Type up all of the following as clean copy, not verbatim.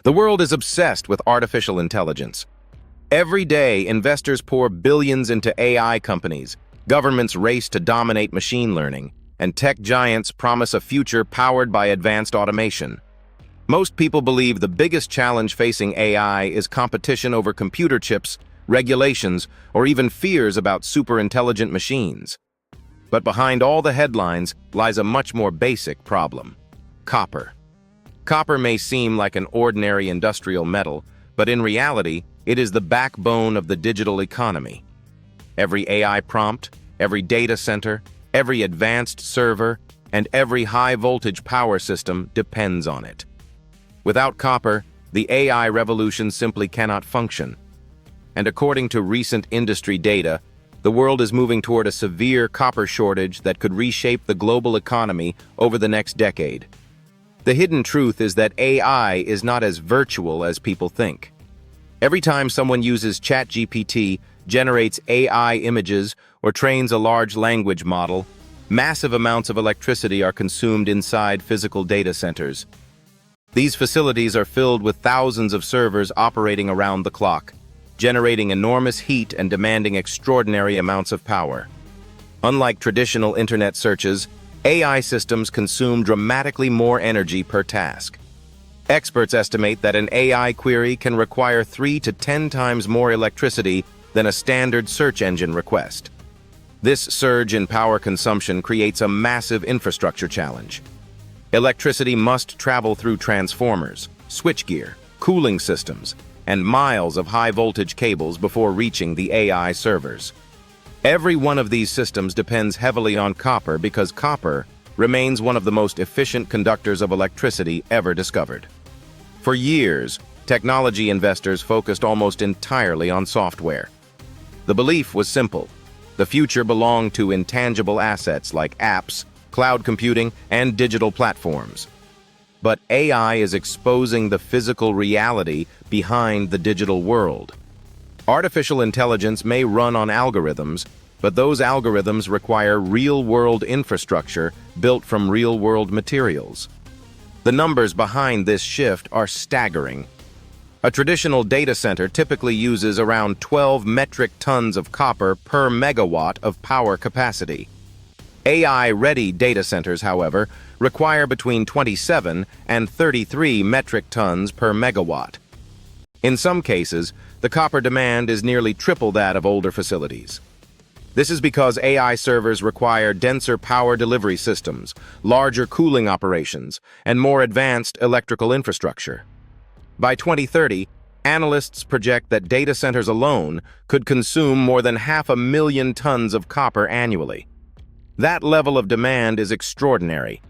The world is obsessed with artificial intelligence. Every day, investors pour billions into AI companies, governments race to dominate machine learning, and tech giants promise a future powered by advanced automation. Most people believe the biggest challenge facing AI is competition over computer chips, regulations, or even fears about super-intelligent machines. But behind all the headlines lies a much more basic problem: copper. Copper may seem like an ordinary industrial metal, but in reality, it is the backbone of the digital economy. Every AI prompt, every data center, every advanced server, and every high-voltage power system depends on it. Without copper, the AI revolution simply cannot function. And according to recent industry data, the world is moving toward a severe copper shortage that could reshape the global economy over the next decade. The hidden truth is that AI is not as virtual as people think. Every time someone uses ChatGPT, generates AI images, or trains a large language model, massive amounts of electricity are consumed inside physical data centers. These facilities are filled with thousands of servers operating around the clock, generating enormous heat and demanding extraordinary amounts of power. Unlike traditional internet searches, AI systems consume dramatically more energy per task. Experts estimate that an AI query can require 3 to 10 times more electricity than a standard search engine request. This surge in power consumption creates a massive infrastructure challenge. Electricity must travel through transformers, switchgear, cooling systems, and miles of high-voltage cables before reaching the AI servers. Every one of these systems depends heavily on copper because copper remains one of the most efficient conductors of electricity ever discovered. For years, technology investors focused almost entirely on software. The belief was simple: the future belonged to intangible assets like apps, cloud computing, and digital platforms. But AI is exposing the physical reality behind the digital world. Artificial intelligence may run on algorithms, but those algorithms require real-world infrastructure built from real-world materials. The numbers behind this shift are staggering. A traditional data center typically uses around 12 metric tons of copper per megawatt of power capacity. AI-ready data centers, however, require between 27 and 33 metric tons per megawatt. In some cases, the copper demand is nearly triple that of older facilities. This is because AI servers require denser power delivery systems, larger cooling operations, and more advanced electrical infrastructure. By 2030, analysts project that data centers alone could consume more than 500,000 tons of copper annually. That level of demand is extraordinary.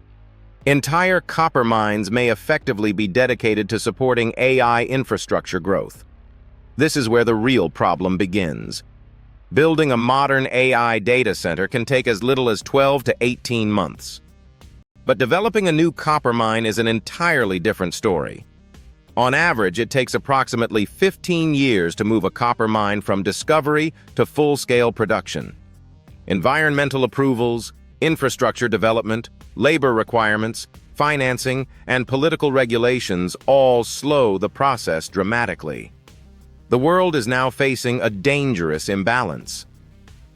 Entire copper mines may effectively be dedicated to supporting AI infrastructure growth. This is where the real problem begins. Building a modern AI data center can take as little as 12 to 18 months. But developing a new copper mine is an entirely different story. On average, it takes approximately 15 years to move a copper mine from discovery to full-scale production. Environmental approvals, infrastructure development, labor requirements, financing, and political regulations all slow the process dramatically. The world is now facing a dangerous imbalance.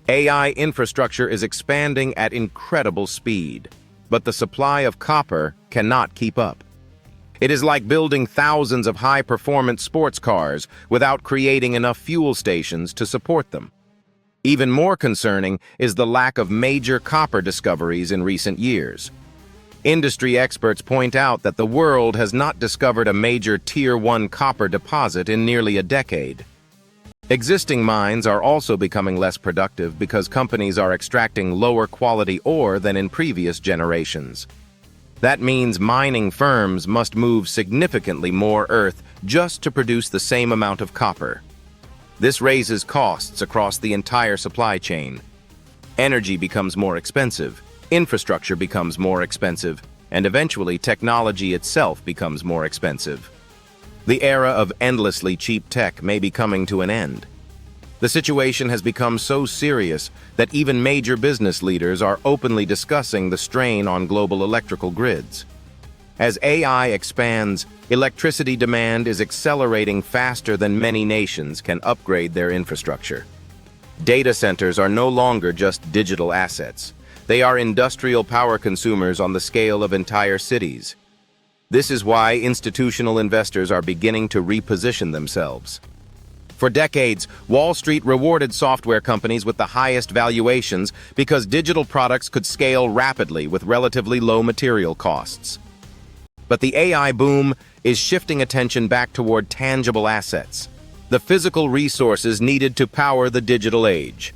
AI infrastructure is expanding at incredible speed, but the supply of copper cannot keep up. It is like building thousands of high-performance sports cars without creating enough fuel stations to support them. Even more concerning is the lack of major copper discoveries in recent years. Industry experts point out that the world has not discovered a major Tier 1 copper deposit in nearly a decade. Existing mines are also becoming less productive because companies are extracting lower quality ore than in previous generations. That means mining firms must move significantly more earth just to produce the same amount of copper. This raises costs across the entire supply chain. Energy becomes more expensive, infrastructure becomes more expensive, and eventually technology itself becomes more expensive. The era of endlessly cheap tech may be coming to an end. The situation has become so serious that even major business leaders are openly discussing the strain on global electrical grids. As AI expands, electricity demand is accelerating faster than many nations can upgrade their infrastructure. Data centers are no longer just digital assets. They are industrial power consumers on the scale of entire cities. This is why institutional investors are beginning to reposition themselves. For decades, Wall Street rewarded software companies with the highest valuations because digital products could scale rapidly with relatively low material costs. But the AI boom is shifting attention back toward tangible assets, the physical resources needed to power the digital age.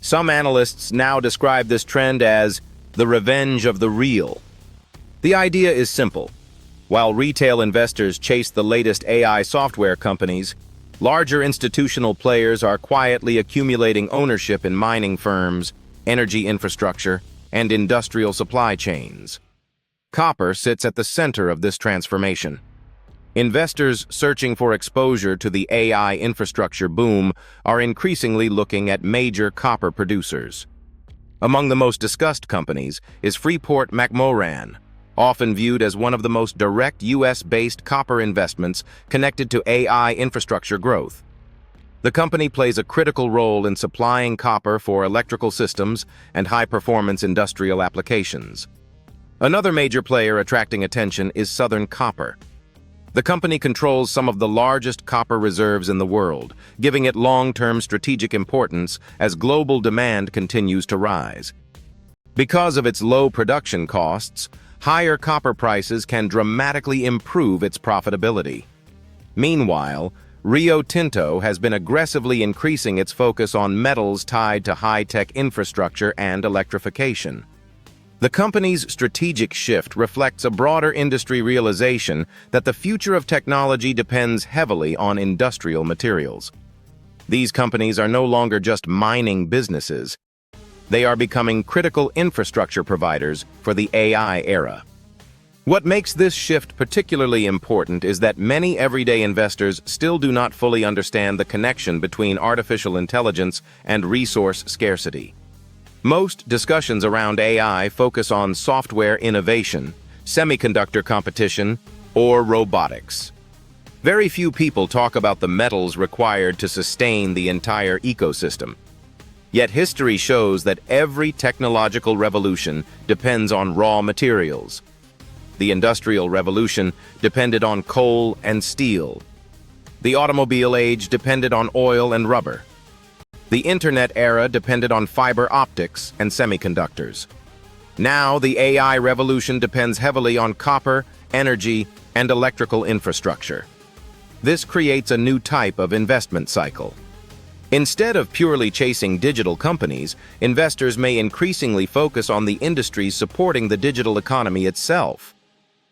Some analysts now describe this trend as the revenge of the real. The idea is simple. While retail investors chase the latest AI software companies, larger institutional players are quietly accumulating ownership in mining firms, energy infrastructure, and industrial supply chains. Copper sits at the center of this transformation. Investors searching for exposure to the AI infrastructure boom are increasingly looking at major copper producers. Among the most discussed companies is Freeport-McMoRan, often viewed as one of the most direct U.S.-based copper investments connected to AI infrastructure growth. The company plays a critical role in supplying copper for electrical systems and high-performance industrial applications. Another major player attracting attention is Southern Copper. The company controls some of the largest copper reserves in the world, giving it long-term strategic importance as global demand continues to rise. Because of its low production costs, higher copper prices can dramatically improve its profitability. Meanwhile, Rio Tinto has been aggressively increasing its focus on metals tied to high-tech infrastructure and electrification. The company's strategic shift reflects a broader industry realization that the future of technology depends heavily on industrial materials. These companies are no longer just mining businesses. They are becoming critical infrastructure providers for the AI era. What makes this shift particularly important is that many everyday investors still do not fully understand the connection between artificial intelligence and resource scarcity. Most discussions around AI focus on software innovation, semiconductor competition, or robotics. Very few people talk about the metals required to sustain the entire ecosystem. Yet history shows that every technological revolution depends on raw materials. The Industrial Revolution depended on coal and steel. The automobile age depended on oil and rubber. The internet era depended on fiber optics and semiconductors. Now, the AI revolution depends heavily on copper, energy, and electrical infrastructure. This creates a new type of investment cycle. Instead of purely chasing digital companies, investors may increasingly focus on the industries supporting the digital economy itself.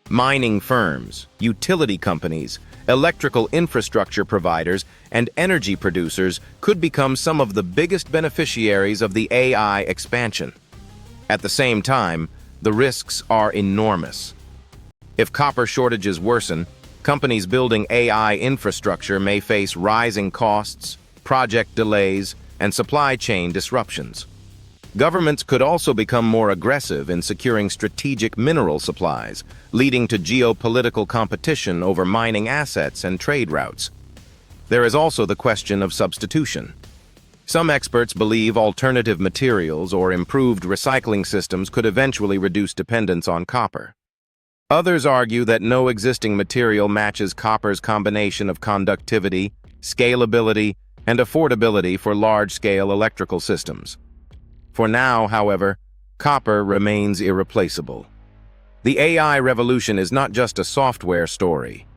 Mining firms, utility companies, electrical infrastructure providers, and energy producers could become some of the biggest beneficiaries of the AI expansion. At the same time, the risks are enormous. If copper shortages worsen, companies building AI infrastructure may face rising costs, project delays, and supply chain disruptions. Governments could also become more aggressive in securing strategic mineral supplies, leading to geopolitical competition over mining assets and trade routes. There is also the question of substitution. Some experts believe alternative materials or improved recycling systems could eventually reduce dependence on copper. Others argue that no existing material matches copper's combination of conductivity, scalability, and affordability for large-scale electrical systems. For now, however, copper remains irreplaceable. The AI revolution is not just a software story.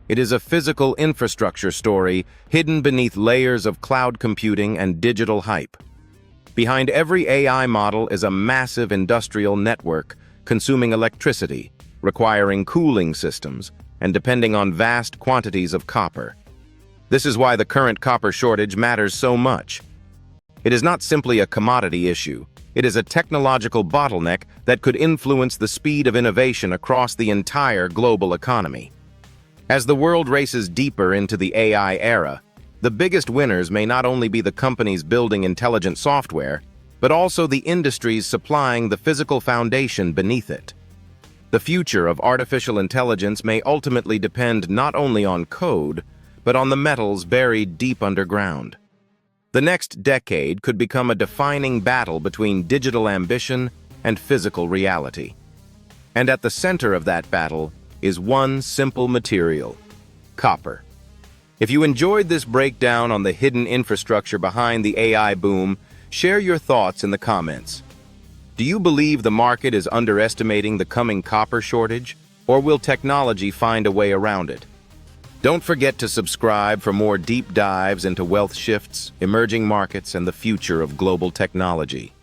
It is a physical infrastructure story hidden beneath layers of cloud computing and digital hype. Behind every AI model is a massive industrial network consuming electricity, requiring cooling systems, and depending on vast quantities of copper. This is why the current copper shortage matters so much. It is not simply a commodity issue. It is a technological bottleneck that could influence the speed of innovation across the entire global economy. As the world races deeper into the AI era, the biggest winners may not only be the companies building intelligent software, but also the industries supplying the physical foundation beneath it. The future of artificial intelligence may ultimately depend not only on code, but on the metals buried deep underground. The next decade could become a defining battle between digital ambition and physical reality. And at the center of that battle is one simple material: copper. If you enjoyed this breakdown on the hidden infrastructure behind the AI boom, share your thoughts in the comments. Do you believe the market is underestimating the coming copper shortage, or will technology find a way around it? Don't forget to subscribe for more deep dives into wealth shifts, emerging markets, and the future of global technology.